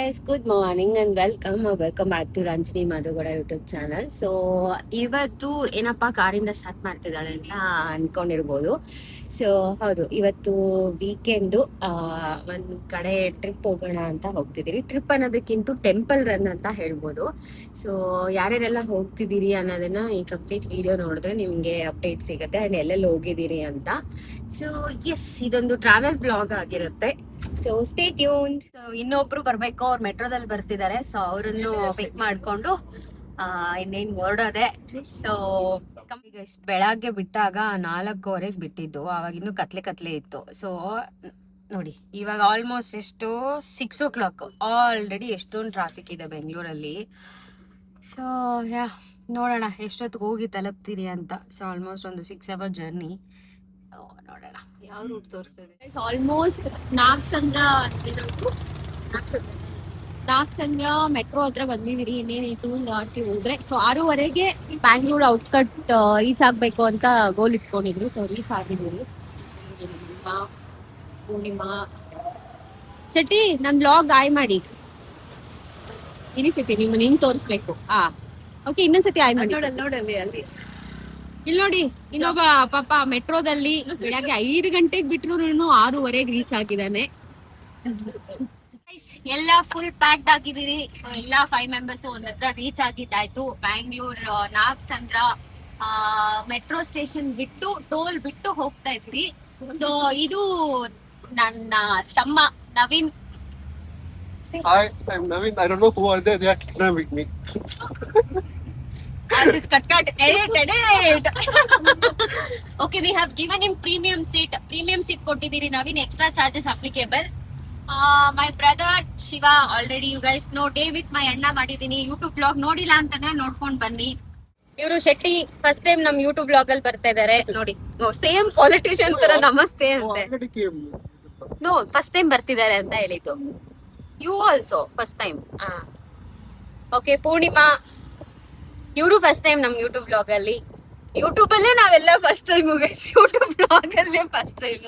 guys, good morning and welcome back to Ranjani Madhugowda YouTube channel. So ಇವತ್ತು ಏನಪ್ಪಾ ಕಾರಿಂದ start ಮಾಡ್ತಿದ್ದಾಳೆ ಅಂತ ಅನ್ಕೊಂಡಿರ್ಬೋದು. ಸೊ ಹೌದು, ಇವತ್ತು ವೀಕೆಂಡು ಒಂದ್ ಕಡೆ ಟ್ರಿಪ್ ಹೋಗೋಣ ಅಂತ ಹೋಗ್ತಿದ್ದೀರಿ. ಟ್ರಿಪ್ ಅನ್ನೋದಕ್ಕಿಂತ ಟೆಂಪಲ್ ರನ್ ಅಂತ ಹೇಳ್ಬೋದು. ಸೊ ಯಾರ್ಯಾರೆಲ್ಲ ಹೋಗ್ತಿದ್ದೀರಿ ಅನ್ನೋದನ್ನ ಈ ಕಂಪ್ಲೀಟ್ ವಿಡಿಯೋ ನೋಡಿದ್ರೆ ನಿಮ್ಗೆ ಅಪ್ಡೇಟ್ ಸಿಗುತ್ತೆ ಅಂಡ್ ಎಲ್ಲೆಲ್ಲಿ ಹೋಗಿದ್ದೀರಿ ಅಂತ. ಸೊ ಎಸ್, ಇದೊಂದು ಟ್ರಾವೆಲ್ ಬ್ಲಾಗ್ ಆಗಿರುತ್ತೆ. So stay tuned. ಇನ್ನೊಬ್ರು ಬರ್ಬೇಕು, ಅವ್ರು ಮೆಟ್ರೋದಲ್ಲಿ ಬರ್ತಿದ್ದಾರೆ. ಸೊ ಅವರನ್ನು ಪಿಕ್ ಮಾಡ್ಕೊಂಡು ಇನ್ನೇನ್ ಹೊರಡೋದೆ. ಸೊ ಬೆಳಗ್ಗೆ ಬಿಟ್ಟಾಗ 4:15 ಬಿಟ್ಟಿದ್ದು, ಅವಾಗ ಇನ್ನೂ ಕತ್ಲೆ ಇತ್ತು. ಸೊ ನೋಡಿ, ಇವಾಗ ಆಲ್ಮೋಸ್ಟ್ ಎಷ್ಟು 6 o'clock. ಆಲ್ರೆಡಿ ಎಷ್ಟೊಂದು ಟ್ರಾಫಿಕ್ ಇದೆ ಬೆಂಗಳೂರಲ್ಲಿ. ಸೊ ಯಾ, ನೋಡೋಣ ಎಷ್ಟೊತ್ತಿಗೆ ಹೋಗಿ ತಲುಪ್ತೀರಿ ಅಂತ. ಸೊ ಆಲ್ಮೋಸ್ಟ್ ಒಂದು 6 hour ಜರ್ನಿ. ನೋಡೋಣ ಯಾವ ರೂಟ್ ತೋರಿಸ್ತದೆ. ಆಲ್ಮೋಸ್ಟ್ ನಾಗ್ಸಂದ್ರ ಮೆಟ್ರೋ ಹತ್ರ ಬಂದಿದ್ದೀರಿ. ಇನ್ನೇನಿತ್ತು ಹೋದ್ರೆ. ಸೊ 6:15 ಬ್ಯಾಂಗ್ಳೂರ್ ಔಟ್ಸ್ಕಟ್ ರೀಚ್ ಆಗ್ಬೇಕು ಅಂತ ಗೋಲ್ ಇಟ್ಕೊಂಡಿದ್ರು. ಸೊ ರೀಚ್ ಆಗಿದ್ದೀರಿ. ಪೂರ್ಣಿಮಾ ಚಟಿ ನನ್ ಬ್ಲಾಗ್ ಆಯ್ ಮಾಡಿ ಇನ್ನಿಸತಿ ನಿಮ್ಮನ್ನ ಹಿಂಗ್ ತೋರಿಸ್ಬೇಕು. ಓಕೆ, ಇನ್ನೊಂದ್ಸತಿ ಆಯ್ ಮಾಡಿ. ನೋಡಲ್ಲಿ ಅಲ್ಲಿ ಇಲ್ಲಿ ನೋಡಿ, ಇನ್ನೊಬ್ಬ ಪಾಪ ಮೆಟ್ರೋದಲ್ಲಿ ಬೆಳಗ್ಗೆ 5 ಗಂಟೆಗೆ ಬಿಟ್ರು 6:15 ರೀಚ್ ಆಗಿದ್ದಾನೆ. ಎಲ್ಲ ಫುಲ್ ಪ್ಯಾಕ್ಡ್ ಆಗಿದ್ದೀರಿ. ಸೊ ಎಲ್ಲ 5 ಮೆಂಬರ್ಸ್ ಒಂದ್ ಹತ್ರ ರೀಚ್ ಆಗಿದ್ದಾಯ್ತು. ಬ್ಯಾಂಗ್ಳೂರ್ ನಾಗ್ಸಂದ್ರ ಮೆಟ್ರೋ ಸ್ಟೇಷನ್ ಬಿಟ್ಟು ಟೋಲ್ ಬಿಟ್ಟು ಹೋಗ್ತಾ ಇದ್ರಿ. ಸೊ ಇದು ನನ್ನ ತಮ್ಮ Naveen. Hi, I'm Naveen. I don't know who are they. They are kidnapping me. This cut. Edit. Okay, we have given him premium seat ಕೊಟ್ಟಿದ್ದೀರಿ. Naveen extra charges applicable. My brother Shiva already you guys know. Day with my ಅಣ್ಣ ಮಾಡಿದೀನಿ. YouTube blog ನೋಡಿಲ್ಲ ಅಂತಾನೆ ನೋಡ್ಕೊಂಡ್ ಬನ್ನಿ. ಇವರು Shetty first time ನಮ್ YouTube blog ಅಲ್ಲಿ ಬರ್ತಾ ಇದಾರೆ. ನೋಡಿ, ಸೇಮ್ ಪೊಲಿಟಿಷಿಯನ್ ತರ ನಮಸ್ತೆ ಅಂತೆ. ನೋ, ಫಸ್ಟ್ ಟೈಮ್ ಬರ್ತಿದ್ದಾರೆ ಅಂತ ಹೇಳಿದ್ದು. You also first time. Okay, Purnima ಇವರು ಫಸ್ಟ್ ಟೈಮ್ ನಮ್ ಯೂಟ್ಯೂಬ್ ಬ್ಲಾಗ್ ಅಲ್ಲಿ. ಯೂಟ್ಯೂಬ್ ಅಲ್ಲೇ ನಾವೆಲ್ಲ ಫಸ್ಟ್ ಟೈಮ್. ಯೂಟ್ಯೂಬ್ ಬ್ಲಾಗ್ ಅಲ್ಲೇ first time.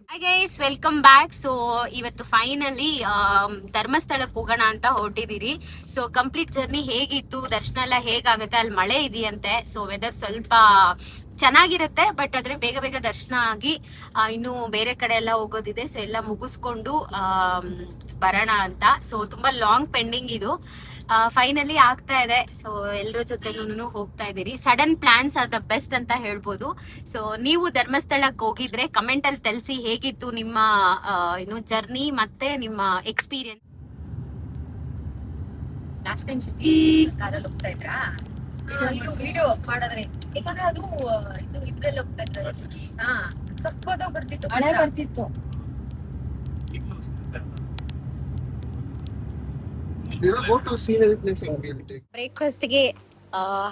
Hi guys, welcome back. So ಇವತ್ತು ಫೈನಲಿ ಧರ್ಮಸ್ಥಳಕ್ಕೆ ಹೋಗೋಣ ಅಂತ ಹೊರಟಿದ್ದೀರಿ. ಸೊ ಕಂಪ್ಲೀಟ್ ಜರ್ನಿ ಹೇಗಿತ್ತು, ದರ್ಶನ ಎಲ್ಲ ಹೇಗಾಗುತ್ತೆ, ಅಲ್ಲಿ ಮಳೆ ಇದೆಯಂತೆ. ಸೊ ವೆದರ್ ಸ್ವಲ್ಪ ಚೆನ್ನಾಗಿರುತ್ತೆ, ಬಟ್ ಆದ್ರೆ ಬೇಗ ದರ್ಶನ ಆಗಿ ಇನ್ನು ಬೇರೆ ಕಡೆ ಎಲ್ಲ ಹೋಗೋದಿದೆ. ಸೊ ಎಲ್ಲ ಮುಗಿಸ್ಕೊಂಡು ಬರೋಣ ಅಂತ. ಸೊ ತುಂಬಾ ಲಾಂಗ್ ಪೆಂಡಿಂಗ್ ಇದು. ಫೈನಲಿ ಆಗ್ತಾ ಇದೆ. ಸೊ ಎಲ್ಲರ ಜೊತೆನೂ ಹೋಗ್ತಾ ಇದ್ದೀರಿ. Sudden plans are the best ಅಂತ ಹೇಳ್ಬೋದು. ಸೊ ನೀವು ಧರ್ಮಸ್ಥಳಕ್ಕೆ ಹೋಗಿದ್ರೆ ಕಮೆಂಟ್ ಅಲ್ಲಿ ತಿಳಿಸಿ ಹೇಗಿತ್ತು ನಿಮ್ಮ ಜರ್ನಿ ಮತ್ತೆ ನಿಮ್ಮ ಎಕ್ಸ್ಪೀರಿಯನ್ಸ್. ಲಾಸ್ಟ್ ಟೈಮ್ ಕಾರಲ್ಲಿ ಹೋಗ್ತಾ ಇದ್ರಾ? ಇದು ವಿಡಿಯೋ ಮಾಡಿದ್ರೆ, ಯಾಕಂದ್ರೆ ಅದು ಇದು ಇದ್ರಲ್ಲಿ ಹೋಗ್ತಾ ಇದ್ರೆ ಸಕ್ಕತ್ತಾಗಿ ಬರ್ತಿತ್ತು, ಹಳೆ ಬರ್ತಿತ್ತು. ಬ್ರೇಕ್ಫಾಸ್ಟ್ಗೆ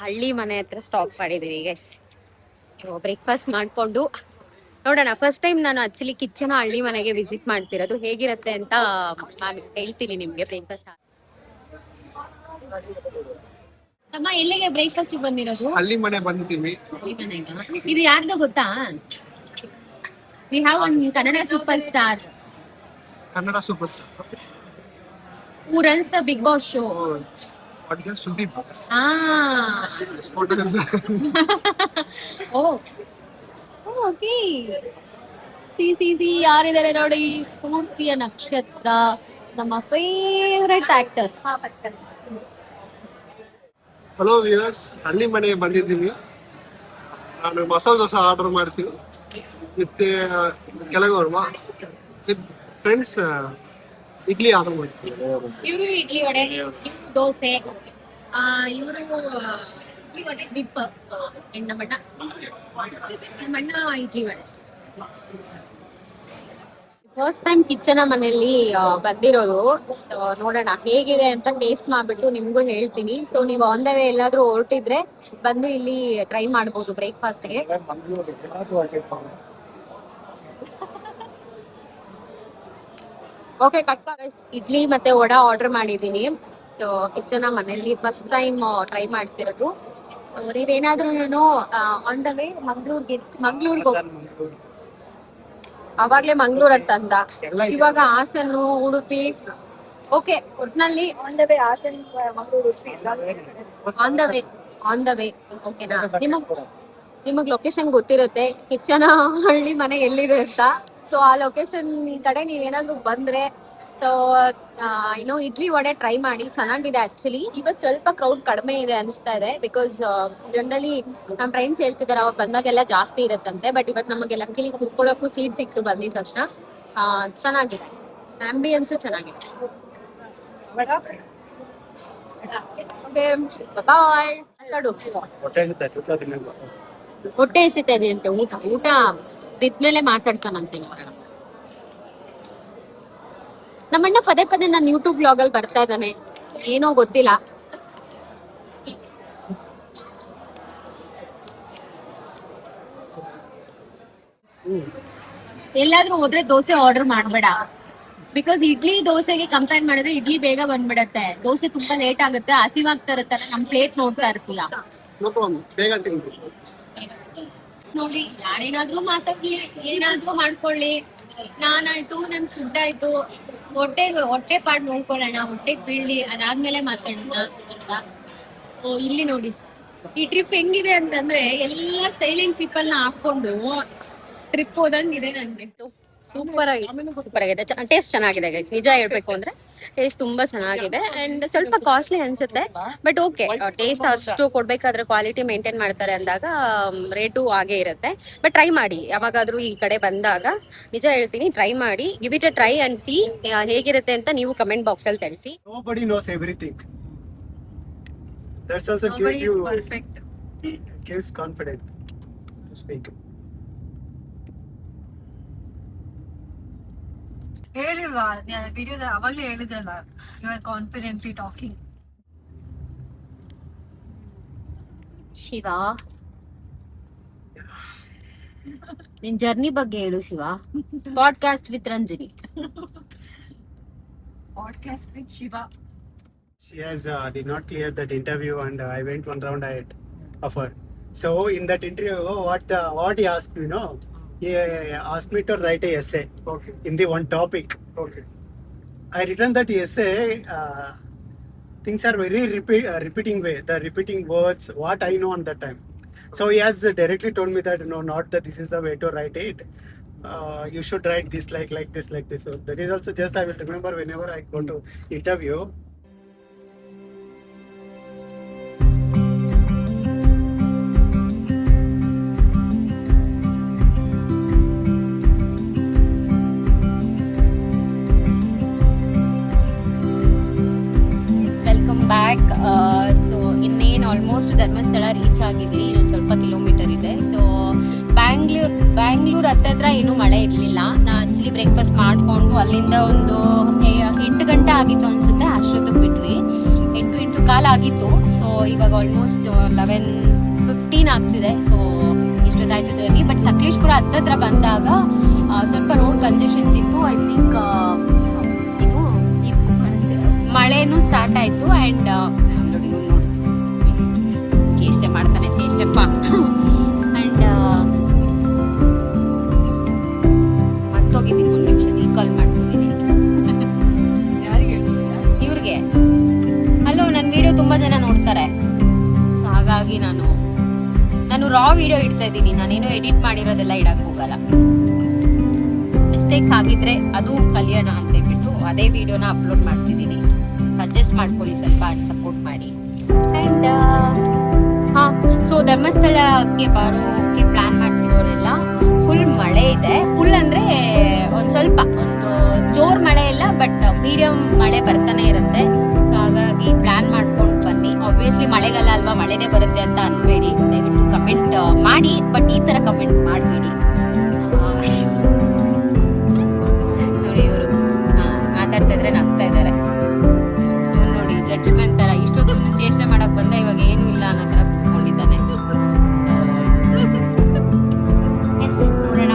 ಹಳ್ಳಿ ಮನೆ ಹತ್ರ ಸ್ಟಾಪ್ ಮಾಡಿದೀವಿ ಗೈಸ್. ಬ್ರೇಕ್ಫಾಸ್ಟ್ ಮಾಡ್ಕೊಂಡು ನೋಡೋಣ. ಫಸ್ಟ್ ಟೈಮ್ ನಾನು ಆಕ್ಚುಲಿ ಕಿಚನ್ ಹಳ್ಳಿ ಮನೆಗೆ ವಿಸಿಟ್ ಮಾಡ್ತಿರೋದು. ಹೇಗಿರುತ್ತೆ ಅಂತ ನಾನು ಹೇಳ್ತೀನಿ ನಿಮ್ಗೆ. ಬ್ರೇಕ್ಫಾಸ್ಟ್ ಅಮ್ಮ ಎಲ್ಲಿಗೆ ಬ್ರೇಕ್ಫಾಸ್ಟ್ ಬಂದಿರೋದು? ಹಳ್ಳಿ ಮನೆ ಬಂದಿದ್ದೀವಿ. ಇದು ಯಾರ್ದು ಗೊತ್ತಾ? We have one Kannada super star. Who runs the Big Boss show? What is that? Sudeep. This photo is there. Oh, okay. See, ಯಾರಿದ್ದಾರೆ ನೋಡಿ. ಸ್ಫೂರ್ತಿಯ ನಕ್ಷತ್ರ, ನಮ್ಮ ಫೇವರೇಟ್ ಆಕ್ಟರ್. ಹಲೋ ವ್ಯೂಯರ್ಸ್, ಹಳ್ಳಿ ಮನೆಗೆ ಬಂದಿದ್ದೀವಿ. ನಾನು ಮಸಾಲೆ ದೋಸೆ ಆರ್ಡರ್ ಮಾಡ್ತೀನಿ ಮತ್ತೆ ಕೆಲಗವ್ರು ವಿತ್ ಫ್ರೆಂಡ್ಸ್ ಇಡ್ಲಿ ಆರ್ಡರ್ ಮಾಡ್ತೀವಿ. ಇವರು ಇಡ್ಲಿ ವಡೆ, ಇವರು ದೋಸೆ, ಇವರು ಇಡ್ಲಿ ವಡೆ ಡಿಪ್, ನಮ್ಮಣ್ಣ idli vada. First time kitchen ಮನೆಯಲ್ಲಿ ಬಂದಿರೋದು. ಸೊ ನೋಡೋಣ ಹೇಗಿದೆ ಅಂತ ಟೇಸ್ಟ್ ಮಾಡ್ಬಿಟ್ಟು ನಿಮ್ಗೂ ಹೇಳ್ತೀನಿ. ಸೊ ನೀವು ಆನ್ ದ ವೇ ಎಲ್ಲಾದ್ರೂ ಹೊರಟಿದ್ರೆ ಬಂದು ಇಲ್ಲಿ ಟ್ರೈ ಮಾಡ್ಬೋದು ಬ್ರೇಕ್ಫಾಸ್ಟ್ಗೆ. ಓಕೆ, ಇಡ್ಲಿ ಮತ್ತೆ ವಡಾ ಆರ್ಡರ್ ಮಾಡಿದೀನಿ. ಸೊ ಕಿಚನ್ ಮನೆಯಲ್ಲಿ ಫಸ್ಟ್ ಟೈಮ್ ಟ್ರೈ ಮಾಡ್ತಿರೋದು. ಸೊ ನೀವೇನಾದ್ರೂ ಆನ್ ದ ವೇ ಮಂಗ್ಳೂರ್ಗೆ ಅವಾಗ್ಲೇ ಮಂಗ್ಳೂರ್ ಅಂತ ಅಂದ. ಇವಾಗ ಹಾಸನ್ನು, ಉಡುಪಿ ಓಕೆ ಒಟ್ನಲ್ಲಿ on the way Hassan Mangaluru on the way ಓಕೆನಾ. ನಿಮಗ್ ಲೊಕೇಶನ್ ಗೊತ್ತಿರುತ್ತೆ ಕಿಚ್ಚನ ಹಳ್ಳಿ ಮನೆ ಎಲ್ಲಿದೆ ಅಂತ. ಸೊ ಆ ಲೊಕೇಶನ್ ಕಡೆ ನೀವೇನಾದ್ರೂ ಬಂದ್ರೆ ಸೊ ಇಡ್ಲಿ ವಡೆ ಟ್ರೈ ಮಾಡಿ, ಚೆನ್ನಾಗಿದೆ ಆಕ್ಚುಲಿ. ಇವತ್ತು ಸ್ವಲ್ಪ ಕ್ರೌಡ್ ಕಡಿಮೆ ಇದೆ ಅನಿಸ್ತಾ ಇದೆ, ಬಿಕಾಸ್ ಜನರಲಿ ನಮ್ಮ ಫ್ರೆಂಡ್ಸ್ ಹೇಳ್ತಿದ್ದಾರೆ ಅವಾಗ ಬಂದಾಗೆಲ್ಲ ಜಾಸ್ತಿ ಇರುತ್ತಂತೆ. ಬಟ್ ಇವತ್ತು ನಮಗೆ ಲಕ್ಕಿಲಿ ಕುತ್ಕೊಳ್ಳೋಕ್ಕೂ ಸೀಟ್ ಸಿಕ್ತು ಬಂದಿದ ತಕ್ಷಣ. ಚೆನ್ನಾಗಿದೆ, ಆಂಬಿಯನ್ಸು ಚೆನ್ನಾಗಿದೆ. ಬಾಯ್. ಹೊಟ್ಟೆ ಎಸಿತದೆ ಅಂತೆ, ಊಟ ಬಿದ್ಮೇಲೆ ಮಾತಾಡ್ತಾನಂತೆ. ನೋಡೋಣ. ನಮ್ಮಣ್ಣ ಪದೇ ಪದೇ ನಾನು ಯೂಟ್ಯೂಬ್ ಬ್ಲಾಗ್ ಅಲ್ಲಿ ಬರ್ತಾ ಇದ್ದಾನೆ, ಏನೋ ಗೊತ್ತಿಲ್ಲ. ಎಲ್ಲಾದ್ರೂ ಹೋದ್ರೆ ದೋಸೆ ಆರ್ಡರ್ ಮಾಡ್ಬೇಡ, ಬಿಕಾಸ್ ಇಡ್ಲಿ ದೋಸೆಗೆ ಕಂಪೇರ್ ಮಾಡಿದ್ರೆ ಇಡ್ಲಿ ಬೇಗ ಬಂದ್ಬಿಡತ್ತೆ, ದೋಸೆ ತುಂಬಾ ಲೇಟ್ ಆಗುತ್ತೆ. ಹಸಿವಾಗ್ತಾ ಇರುತ್ತಲ್ಲ, ನಮ್ ಪ್ಲೇಟ್ ನೋಡ್ತಾ ಇರ್ತೀಯ. ನೋಡಿ, ಯಾರೇನಾದ್ರೂ ಮಾತಾಡ್ಲಿ, ಏನಾದ್ರೂ ಮಾಡ್ಕೊಳ್ಳಿ, ನಾನಾಯ್ತು ನನ್ ಫುಡ್ ಆಯ್ತು, ಹೊಟ್ಟೆ ಪಾಡ್ ನೋಡ್ಕೊಳ್ಳೋಣ, ಹೊಟ್ಟೆಗೆ ಬೀಳ್ಲಿ, ಅದಾದ್ಮೇಲೆ ಮಾತಾಡೋಣ ಅಂತ. ಇಲ್ಲಿ ನೋಡಿ ಈ ಟ್ರಿಪ್ ಹೆಂಗಿದೆ ಅಂತಂದ್ರೆ ಎಲ್ಲ ಸೈಲೆಂಟ್ ಪೀಪಲ್ ನ ಹಾಕೊಂಡು ಟ್ರಿಪ್ ಹೋದಂಗಿದೆ ನನ್ಗೆ. ಸೂಪರ್ ಆಗಿದೆ, ಟೇಸ್ಟ್ ಚೆನ್ನಾಗಿದೆ ಗೈಸ್. ನಿಜ ಹೇಳ್ಬೇಕು ಅಂದ್ರೆ ಟೇಸ್ಟ್ ತುಂಬಾ ಚೆನ್ನಾಗಿದೆ ಅಂಡ್ ಸ್ವಲ್ಪ ಕಾಸ್ಟ್ಲಿ ಅನ್ಸುತ್ತೆ, ಬಟ್ ಓಕೆ. ಟೇಸ್ಟ್ ಅಷ್ಟು ಕೊಡ್ಬೇಕಾದ್ರೆ ಕ್ವಾಲಿಟಿ ಮೇಂಟೈನ್ ಮಾಡ್ತಾರೆ ಅಂದಾಗ ರೇಟು ಹಾಗೆ ಇರುತ್ತೆ. ಬಟ್ ಟ್ರೈ ಮಾಡಿ, ಯಾವಾಗಾದ್ರೂ ಈ ಕಡೆ ಬಂದಾಗ ನಿಜ ಹೇಳ್ತೀನಿ, ಟ್ರೈ ಮಾಡಿ, give it a try and C ಹೇಗಿರುತ್ತೆ ಅಂತ ನೀವು ಕಮೆಂಟ್ ಬಾಕ್ಸ್ ಅಲ್ಲಿ ತಿಳಿಸಿ. Nobody knows everything. That's also gives confidence to speak. ಹೇಳಿಲ್ವಾ ವಿಡಿಯೋದ ಅವಾಗ್ಲೇ ಹೇಳಿದಲ್ಲ, you are confidently talking. Shiva, ನಿನ್ ಜರ್ನಿ ಬಗ್ಗೆ ಹೇಳು Shiva. Podcast with Ranjini. Podcast with Shiva. She did not clear that interview, and I went one round ahead of her. So in that interview, what he asked me, he asked me to write a essay in the one topic. I written that essay. Things are very repeating way. The repeating words, what I know on that time. So he has directly told me that no, not that this is the way to write it. You should write this like this. So that is also just I will remember whenever I go to interview. Back. So ಇನ್ನೇನು almost Dharmasthala reach ಆಗಿದ್ವಿ, ಇನ್ನೊಂದು ಸ್ವಲ್ಪ kilometre ಇದೆ. So Bangalore ಹತ್ತತ್ರ ಏನೂ ಮಳೆ ಇರಲಿಲ್ಲ. ನಾ actually breakfast ಮಾಡಿಕೊಂಡು ಅಲ್ಲಿಂದ ಒಂದು 8 ಗಂಟೆ ಆಗಿತ್ತು ಅನ್ಸುತ್ತೆ, ಅಷ್ಟೊತ್ತಿಗೆ ಬಿಟ್ವಿ. 8 ಕಾಲ ಆಗಿತ್ತು. ಸೊ ಇವಾಗ ಆಲ್ಮೋಸ್ಟ್ 11:15 ಆಗ್ತಿದೆ. ಸೊ ಇಷ್ಟೊತ್ತಾಯ್ತು ಜರ್ನಿ. ಬಟ್ ಸಕಲೇಶ್ಪುರ ಹತ್ತತ್ರ ಬಂದಾಗ ಸ್ವಲ್ಪ ರೋಡ್ ಕಂಜೆಷನ್ಸ್ ಇತ್ತು. ಐ ಥಿಂಕ್ ಮಳೆನೂ ಸ್ಟಾರ್ಟ್ ಆಯ್ತು. ಅಂಡ್ ನೋಡಿ ಚೇಷ್ಟೆ ಮಾಡ್ತಾನೆ, ಚೇಷ್ಟೆಪ್ಪ. ಅಂಡ್ ಮರ್ತೋಗಿದ್ದೀನಿ, 1 ನಿಮಿಷ ಕಾಲ್ ಮಾಡ್ತಿದ್ದೀನಿ ಇವ್ರಿಗೆ. ಅಲ್ಲೋ, ನನ್ನ ವಿಡಿಯೋ ತುಂಬಾ ಜನ ನೋಡ್ತಾರೆ, ಸೊ ಹಾಗಾಗಿ ನಾನು ರಾ ವಿಡಿಯೋ ಇಡ್ತಾ ಇದ್ದೀನಿ. ನಾನೇನೋ ಎಡಿಟ್ ಮಾಡಿರೋದೆಲ್ಲ ಇಡಕ್ ಹೋಗಲ್ಲ. ಮಿಸ್ಟೇಕ್ಸ್ ಆಗಿದ್ರೆ ಅದು ಕಲಿಯೋಣ ಅಂತ ಹೇಳ್ಬಿಟ್ಟು ಅದೇ ವಿಡಿಯೋನ ಅಪ್ಲೋಡ್ ಮಾಡ್ತಿದ್ದೀನಿ. ಸಜೆಸ್ಟ್ ಮಾಡ್ಕೊಳ್ಳಿ ಸ್ವಲ್ಪ, ಸಪೋರ್ಟ್ ಮಾಡಿ. ಅಂಡ್ ಸೊ ಧರ್ಮಸ್ಥಳಕ್ಕೆ ಬರೋಕ್ಕೆ ಪ್ಲಾನ್ ಮಾಡ್ತಿರೋರೆಲ್ಲ ಫುಲ್ ಮಳೆ ಇದೆ. ಫುಲ್ ಅಂದ್ರೆ ಒಂದು ಜೋರ್ ಮಳೆ ಇಲ್ಲ, ಬಟ್ ಮೀಡಿಯಂ ಮಳೆ ಬರ್ತಾನೆ ಇರುತ್ತೆ. ಸೊ ಹಾಗಾಗಿ ಪ್ಲಾನ್ ಮಾಡ್ಕೊಂಡು ಬನ್ನಿ. ಆಬ್ವಿಯಸ್ಲಿ ಮಳೆಗಾಲ ಅಲ್ವಾ, ಮಳೆನೇ ಬರುತ್ತೆ ಅಂತ ಅನ್ಬೇಡಿ. ದಯವಿಟ್ಟು ಕಮೆಂಟ್ ಮಾಡಿ, ಬಟ್ ಈ ತರ ಕಮೆಂಟ್ ಮಾಡಬೇಡಿ. ನೋಡಿ, ಇವರು ಮಾತಾಡ್ತಾ ಇದ್ರೆ ನಗ್ತಾ ಇದಾರೆ. ನೋಡಿ, ಜೆಂಟಲ್ಮನ್ ತರ ಇಷ್ಟೊತ್ತು ಚೇಷ್ಟೆ ಮಾಡಕ್ ಬಂದ, ಇವಾಗ ಏನು ಇಲ್ಲ ಅನ್ನೋ ತರ ಕುತ್ಕೊಂಡಿದ್ದಾನೆ. ನೋಡೋಣ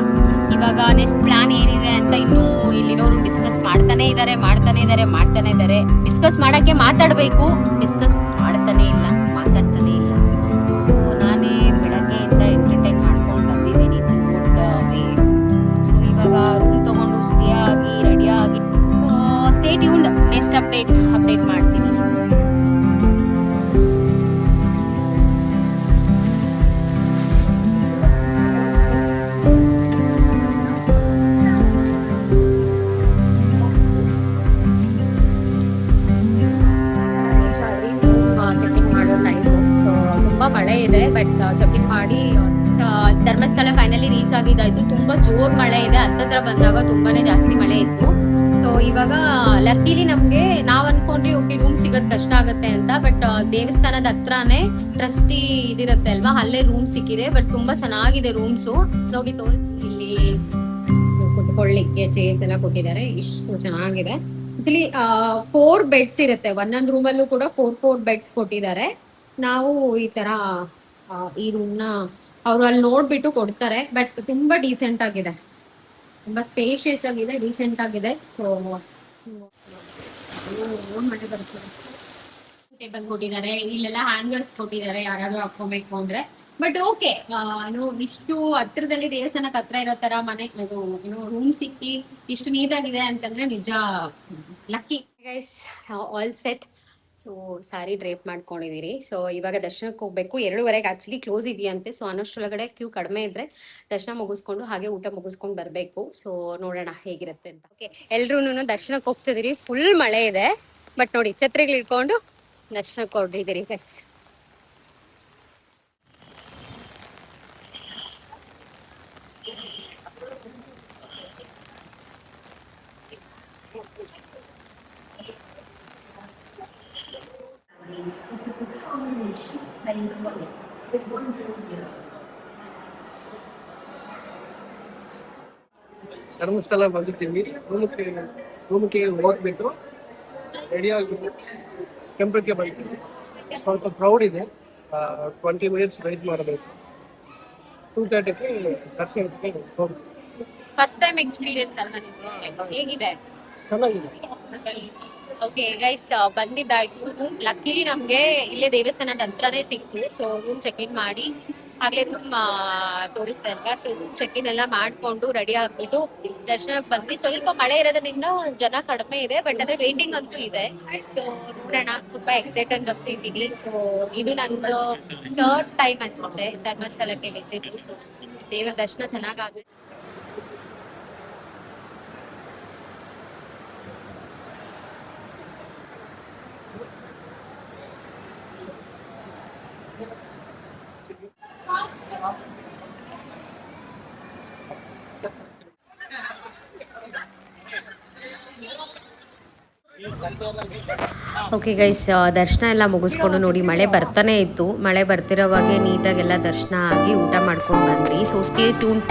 ಇವಾಗ ನೆಕ್ಸ್ಟ್ ಪ್ಲಾನ್ ಏನಿದೆ ಅಂತ ಇನ್ನೂ ಇಲ್ಲಿರೋರು ಡಿಸ್ಕಸ್ ಮಾಡ್ತಾನೆ ಇದ್ದಾರೆ. ಡಿಸ್ಕಸ್ ಮಾಡಕ್ಕೆ ಮಾತಾಡ್ಬೇಕು, ಡಿಸ್ಕಸ್ ಮಾಡ್ತಾನೆ ಇಲ್ಲ, ಮಾತಾಡ್ತಾನೆ ಇಲ್ಲ. ಸೊ ನಾನೇ ಬೆಳಗ್ಗೆಯಿಂದ ಎಂಟರ್ಟೈನ್ ಮಾಡ್ಕೊಂಡು ಬಂದಿದ್ದೀನಿ ವೇ. ಸೊ ಇವಾಗ ರೂಮ್ ತಗೊಂಡು ಸ್ಟೇ ಆಗಿ ರೆಡಿ ಆಗಿ ಸ್ಟೇ ಟ್ಯೂನ್ಡ್. ನೆಕ್ಸ್ಟ್ ಅಪ್ಡೇಟ್ ಮಾಡ್ತೀನಿ. ಚೆಕಿಂಗ್ ಮಾಡೋ ಟೈಮು. ಸೊ ತುಂಬಾ ಮಳೆ ಇದೆ, ಬಟ್ ಚೆಕಿಂಗ್ ಮಾಡಿ ಧರ್ಮಸ್ಥಳ ಫೈನಲಿ ರೀಚ್ ಆಗಿದ್ದಾಯ್ತು. ತುಂಬಾ ಜೋರ್ ಮಳೆ ಇದೆ, ಹತ್ತತ್ರ ಬಂದಾಗ ತುಂಬಾನೇ ಜಾಸ್ತಿ ಮಳೆ ಇತ್ತು. ಸೊ ಇವಾಗ ಲಕ್ಕಿಲಿ ನಮ್ಗೆ ನಾವ್ ಅನ್ಕೊಂಡ್ರಿ ಓಕೆ ರೂಮ್ ಸಿಗೋದ್ ಕಷ್ಟ ಆಗತ್ತೆ ಅಂತ, ಬಟ್ ದೇವಸ್ಥಾನದ ಹತ್ರನೇ ಟ್ರಸ್ಟಿ ಇದಿರತ್ತೆ ಅಲ್ವಾ, ಅಲ್ಲೇ ರೂಮ್ ಸಿಕ್ಕಿದೆ. ಬಟ್ ತುಂಬಾ ಚೆನ್ನಾಗಿದೆ ರೂಮ್ಸು. ನೋಡಿ ಇಲ್ಲಿ ಕುತ್ಕೊಳ್ಳಿಕ್ಕೆ ಚೇರ್ಸ್ ಎಲ್ಲ ಕೊಟ್ಟಿದ್ದಾರೆ, ಇಷ್ಟು ಚೆನ್ನಾಗಿದೆ. ಆಕ್ಚುಲಿ 4 ಬೆಡ್ಸ್ ಇರುತ್ತೆ ಒಂದೊಂದು ರೂಮಲ್ಲೂ ಕೂಡ 4 ಬೆಡ್ಸ್ ಕೊಟ್ಟಿದ್ದಾರೆ. ನಾವು ಈ ತರ ಈ ರೂಮ್ ನ ಅವ್ರು ಅಲ್ಲಿ ನೋಡ್ಬಿಟ್ಟು ಕೊಡ್ತಾರೆ. ಬಟ್ ತುಂಬಾ ಡೀಸೆಂಟ್ ಆಗಿದೆ, ತುಂಬಾ ಸ್ಪೇಷಿಯಸ್ ಆಗಿದೆ, ಡೀಸೆಂಟ್ ಆಗಿದೆ. ಸೊ ಟೇಬಲ್ ಕೊಟ್ಟಿದ್ದಾರೆ, ಇಲ್ಲೆಲ್ಲ ಹ್ಯಾಂಗರ್ಸ್ ಕೊಟ್ಟಿದ್ದಾರೆ ಯಾರಾದ್ರೂ ಹಾಕೋಬೇಕು ಅಂದ್ರೆ. ಬಟ್ ಓಕೆ, ಇಷ್ಟು ಹತ್ರದಲ್ಲಿ ದೇವಸ್ಥಾನಕ್ಕೆ ಹತ್ರ ಇರೋ ತರ ಮನೆ ರೂಮ್ ಸಿಕ್ಕಿ ಇಷ್ಟು ನೀಟಾಗಿದೆ ಅಂತಂದ್ರೆ ನಿಜ lucky. Guys all set. So sari drape ಮಾಡ್ಕೊಂಡಿದೀರಿ. ಸೊ ಇವಾಗ ದರ್ಶನಕ್ಕೆ ಹೋಗ್ಬೇಕು. 2:30 ಆಕ್ಚುಲಿ ಕ್ಲೋಸ್ ಇದೆಯಂತೆ. ಸೊ ಅನ್ನೋಷ್ಟೊಳಗಡೆ ಕ್ಯೂ ಕಡಿಮೆ ಇದ್ರೆ ದರ್ಶನ ಮುಗಿಸ್ಕೊಂಡು ಹಾಗೆ ಊಟ ಮುಗಿಸ್ಕೊಂಡು ಬರ್ಬೇಕು. ಸೊ ನೋಡೋಣ ಹೇಗಿರುತ್ತೆ ಅಂತ. ಓಕೆ, ಎಲ್ರೂ ದರ್ಶನಕ್ಕೆ ಹೋಗ್ತಿದ್ದೀರಿ. ಫುಲ್ ಮಳೆ ಇದೆ, ಬಟ್ ನೋಡಿ ಛತ್ರಿಗಳು ಇಟ್ಕೊಂಡು ದರ್ಶನಕ್ಕೆ ಹೊರಟಿದ್ದೀರಿ ಗೈಸ್. ಧರ್ಮಸ್ಥಳ ಬಂದಿದ್ದೀವಿ. ರೂಮಕ್ಕೆ ಹೋಗ್ಬಿಟ್ಟು ರೆಡಿ ಆಗಿಬಿಟ್ಟು ಟೆಂಪಲ್ಗೆ ಬಂದಿದ್ದೀವಿ. ಸ್ವಲ್ಪ ಕ್ರೌಡ್ ಇದೆ, 20 ಮಿನಿಟ್ಸ್ ವೆಯ್ಟ್ ಮಾಡಬೇಕು. 2:30ಕ್ಕೆ ದರ್ಶನಕ್ಕೆ ಹೋಗ್ತೀವಿ. ಫಸ್ಟ್ ಟೈಮ್ ಎಕ್ಸ್ಪೀರಿಯನ್ಸ್ ಅಲ್ವಾ ನಿಮ್ಗೆ? ಹೇಗಿದೆ? ಚೆನ್ನಾಗಿದೆ. ಓಕೆ ಗೈಸ್, ಬಂದಿದ್ದಾಯ್ತು. ರೂಮ್ ಲಕ್ಕಿಲಿ ನಮ್ಗೆ ಇಲ್ಲೇ ದೇವಸ್ಥಾನದ ಹತ್ರನೇ ಸಿಕ್ತು. ಸೊ ರೂಮ್ ಚೆಕ್ ಇನ್ ಮಾಡಿ ಆಗ್ಲೇ ರೂಮ್ ತೋರಿಸ್ತಾ ಇಲ್ವಾ, ಸೊ ರೂಮ್ ಚೆಕ್ ಇನ್ ಎಲ್ಲ ಮಾಡ್ಕೊಂಡು ರೆಡಿ ಆಗ್ಬಿಟ್ಟು ದರ್ಶನಕ್ಕೆ ಬಂದ್ವಿ. ಸ್ವಲ್ಪ ಮಳೆ ಇರೋದ್ರಿಂದ ಜನ ಕಡಿಮೆ ಇದೆ, ಬಟ್ ಅದ್ರ ವೇಟಿಂಗ್ ಅಂತೂ ಇದೆ. ಸೊ ನೋಡೋಣ, ತುಂಬಾ ಎಕ್ಸೈಟೆಡ್ ಅಂತೂ ಇದ್ದೀನಿ. ಸೊ ಇದು ನಂದು 3rd ಟೈಮ್ ಅನ್ಸುತ್ತೆ ಧರ್ಮಸ್ಥಳಕ್ಕೆ ವಿಸಿಟ್. ಸೊ ದೇವರ ದರ್ಶನ ಚೆನ್ನಾಗಾಗುತ್ತೆ. ಓಕೆ ಗೈಸ್, ದರ್ಶನ ಎಲ್ಲ ಮುಗಿಸ್ಕೊಂಡು ನೋಡಿ ಮಳೆ ಬರ್ತಾನೆ ಇತ್ತು. ಮಳೆ ಬರ್ತಿರೋವಾಗೆ ನೀಟಾಗೆಲ್ಲ ದರ್ಶನ ಆಗಿ ಊಟ ಮಾಡ್ಕೊಂಡು ಬಂದ್ರಿ. So stay tune.